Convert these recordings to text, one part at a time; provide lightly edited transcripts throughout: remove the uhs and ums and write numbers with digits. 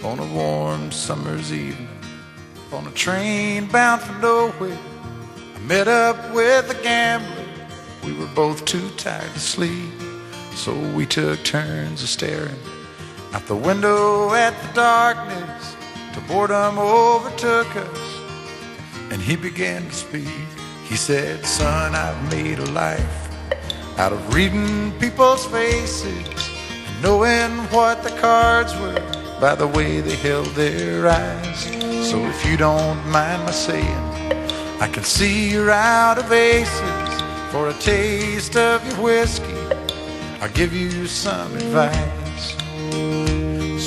on a warm summer's evening, on a train bound for nowhere. I met up with a gambler. We were both too tired to sleep, so we took turns of staring out the window at the darkness till boredom overtook us, and he began to speak. He said, "Son, I've made a life out of reading people's faces and knowing what the cards were by the way they held their eyes. So if you don't mind my saying, I can see you're out of aces. For a taste of your whiskey, I'll give you some advice."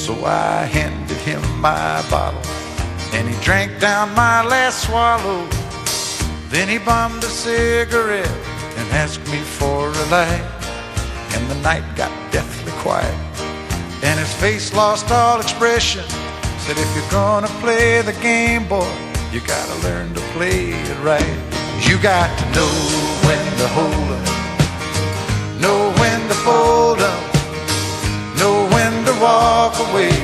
So I handed him my bottle, and he drank down my last swallow. Then he bummed a cigarette and asked me for a light. And the night got deathly quiet, and his face lost all expression. Said, "If you're gonna play the game, boy, you gotta learn to play it right. You got to know when to hold up, know when to fold up, know when to walk away,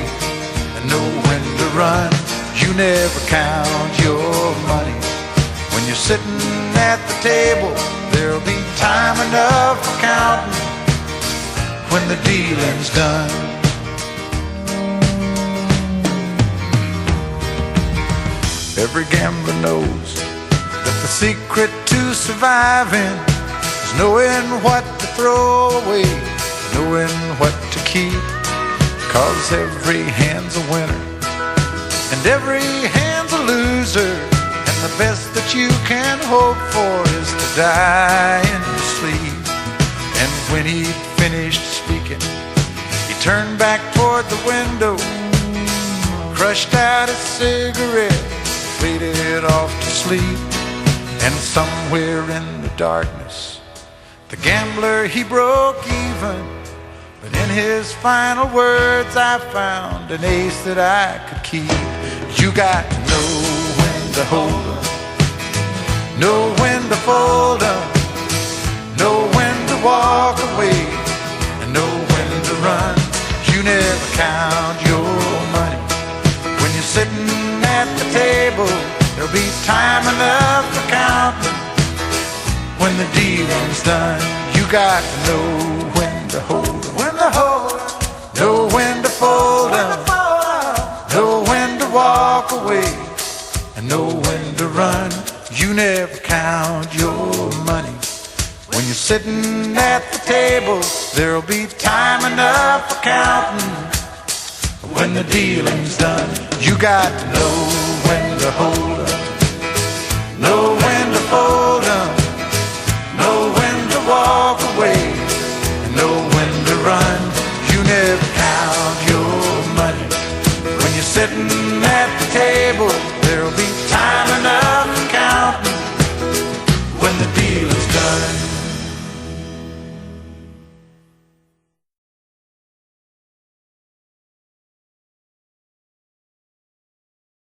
and know when to run. You never count your money when you're sitting at the table. There'll be time enough for counting when the dealing's done." Every gambler knows that the secret to surviving is knowing what to throw away, knowing what to keep. 'Cause every hand's a winner and every hand's a loser, and the best that you can hope for is to die in your sleep. And when he'd finished speaking, he turned back toward the window, crushed out his cigarette, faded off to sleep. And somewhere in the darkness, the gambler, he broke even. But in his final words, I found an ace that I could keep. You got to know when to hold up, know when to fold up, know when to walk away, and know when to run. You never count your money when you're sitting at the table. There'll be time enough for counting when the dealing's done. You got to know when to hold up, when to hold up, know when to fold up, know when to walk away, and know when to run. You never count your money when you're sitting at the table. There'll be time enough for counting when the dealing's done. You got to know when to hold up,